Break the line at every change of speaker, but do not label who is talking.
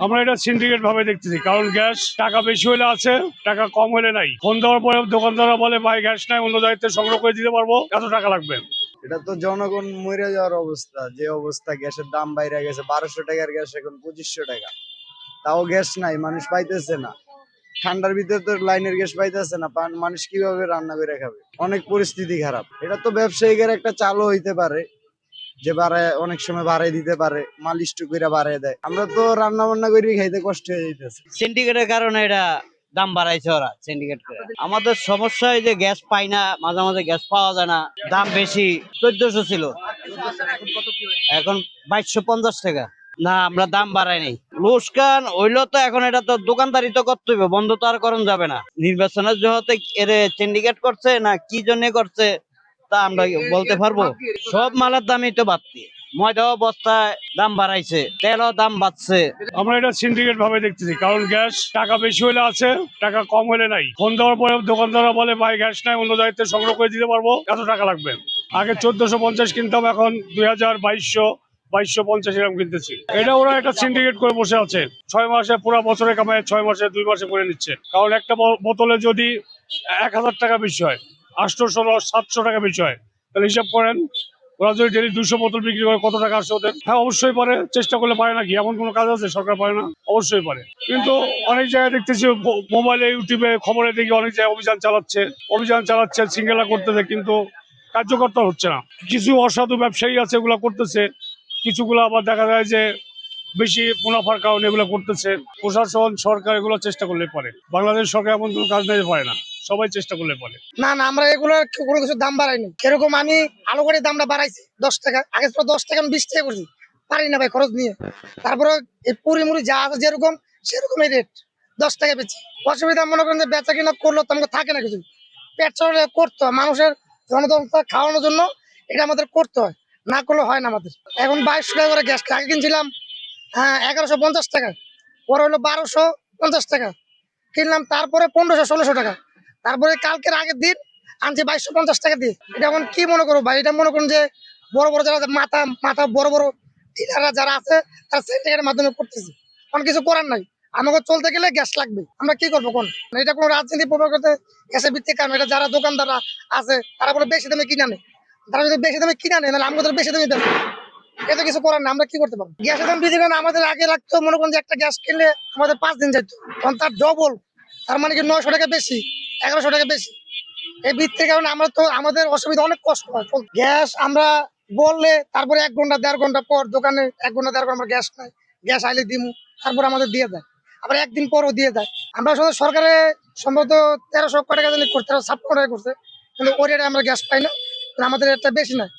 আমরা এটা সিন্ডিকেট ভাবে দেখতেছি, কারণ গ্যাস টাকা বেশি হলে আছে, টাকা কম হলে নাই। ফোন দেওয়ার পরে দোকানদাররা বলে ভাই গ্যাস নাই, অন্য দায়িত্বে সংগ্রহ করে দিতে পারবো, এত টাকা লাগবে।
এটা তো জনগণ মরে যাওয়ার অবস্থা। যে অবস্থা, গ্যাসের দাম বাইরে গেছে, 1200 টাকার গ্যাস এখন 2500 টাকা। তাও গ্যাস নাই, মানুষ পাইতেছে না। ঠান্ডার ভিতরে তো লাইনের গ্যাস পাইতেছে না, মানুষ কিভাবে রান্না করে খাবে? অনেক পরিস্থিতি খারাপ। এটা তো ব্যবসায়ীদের একটা চালও হইতে পারে, যে বাড়ায় অনেক সময় বাড়াই দিতে পারে, মালিশ টু করে বাড়াই দেয়। আমরা তো রান্না বান্না করে খাইতে কষ্ট হয়ে যাইতেছে।
সিন্ডিকেটের কারণে এটা দাম বাড়াইছে ওরা, সিন্ডিকেট করে। আমাদের সমস্যা এই যে গ্যাস পাই না, মাঝে মাঝে গ্যাস পাওয়া যায় না, দাম বেশি। 1400 ছিল, এখন 2250 টাকা। না, আমরা দাম বাড়াই নাই। লোকসান হইলো তো এখন এটা তো দোকানদারি তো করতে হবে, বন্ধ তো আর করণ যাবে না। নির্বাচনের জহতে এর সিন্ডিকেট করছে না কি জন্য করছে তা আমরা বলতে পারবো। সব মালের দামই তো বাড়তি, ময়দা বস্তায় দাম বাড়াইছে, তেলও দাম বাড়ছে।
আমরা এটা সিন্ডিকেট ভাবে দেখতেছি, কারণ গ্যাস টাকা বেশি হলে আছে, টাকা কম হলে নাই। ফোন দেওয়ার পরে দোকানদাররা বলে ভাই গ্যাস নাই, অন্য দায়িত্বে সংগ্রহ করে দিতে পারবো, এত টাকা লাগবে। আগে 1450 কিনতাম, এখন 2250 এরকম কিনতেছি। এটা ওরা একটা সিন্ডিকেট করে বসে আছে, 6 মাসে পুরো বছরে কামায়, 6 মাসে 2 মাসে করে নিচ্ছে। কারণ একটা বোতলে যদি 1000 টাকা বেশি হয়, 800-700 টাকা বেশি হয়, তাহলে হিসাব করেন ওরা যদি ডেলি 200 বোতল বিক্রি করে কত টাকা আসছে ওদের। হ্যাঁ, অবশ্যই পারে, চেষ্টা করলে পারে নাকি? এমন কোনো কাজ আছে সরকার পারে না? অবশ্যই পারে। কিন্তু অনেক জায়গায় দেখতেছি, মোবাইলে ইউটিউবে খবরে দেখি অনেক জায়গায় অভিযান চালাচ্ছে সিঙ্গেলা করতেছে, কিন্তু কার্যকর্তা হচ্ছে না। কিছু অসাধু ব্যবসায়ী আছে, এগুলা করতেছে। কিছুগুলো আবার দেখা যায় যে বেশি মুনাফার কারণে এগুলো করতেছে। প্রশাসন, সরকার এগুলো চেষ্টা করলে পারে। বাংলাদেশ সরকার এমন কোনো কাজ নিতে পারে না, সবাই চেষ্টা করলে পারে।
না না, আমরা এগুলো কোনো কিছু দাম বাড়াইনি। এরকম আমি আলু করে দামটা বাড়াইছি 10 টাকা, আগে তো 10 টাকা আমি 20 টাকা করছি, পারি না ভাই খরচ নিয়ে। তারপরে এই পুরি মুড়ি যা আছে যেরকম সেরকমই রেট, 10 টাকা বেচি। অসুবিধা মনে করেন যে বেচা কিনা করলো তো আমাকে থাকে না কিছু, পেট চলে করতে হয়, মানুষের জনতা খাওয়ানোর জন্য এটা আমাদের করতে হয়, না করলে হয় না আমাদের। এখন 2200 টাকা করে গ্যাস আগে কিনছিলাম 1150 টাকা, পরে হলো 1250 টাকা কিনলাম, তারপরে 1500-1600 টাকা, তারপরে কালকের আগের দিন আনছি 2250 টাকা দিয়ে। এটা এখন কি মনে করবো ভাই? এটা মনে করুন যে বড় বড় যারা মাথা মাথা বড় বড় ডিলাররা যারা আছে তারা সিন্ডিকেটের মাধ্যমে করতেছে। অনেক কিছু করার নাই, আমাকে চলতে গেলে গ্যাস লাগবে, আমরা কি করবো কোন? এটা কোনো রাজনীতি প্রভাব করতে গ্যাসের ভিত্তিক কারণ। এটা যারা দোকানদাররা আছে তারা বলে বেশি দামে কিনে আনে, তারা যদি বেশি দামে কিনে আনে তাহলে আমাদের বেশি দামে দেবে। এটা কিছু করার না, আমরা কি করতে পারবো? গ্যাসের দাম বৃদ্ধি কারণে আমাদের আগে লাগতো মনে করেন যে একটা গ্যাস কিনলে আমাদের 5 দিন যেত, তখন তার ডবল, তার মানে কি 900 টাকা বেশি, 1100 টাকা বেশি। এই বৃদ্ধির কারণে আমরা তো আমাদের অসুবিধা, অনেক কষ্ট হয়। গ্যাস আমরা বললে তারপরে 1 ঘন্টা 1.5 ঘন্টা পর দোকানে 1 ঘন্টা 1.5 ঘন্টা আমরা গ্যাস নাই, গ্যাস আইলে দিমু, তারপর আমাদের দিয়ে দেয়, আবার একদিন পরও দিয়ে দেয়। আমরা আসলে সরকারে সম্ভবত 1300 টাকা জানি করতে, 1356 টাকা করছে, কিন্তু ওই রেটে আমরা গ্যাস পাই না, আমাদের এটা বেশি নয়।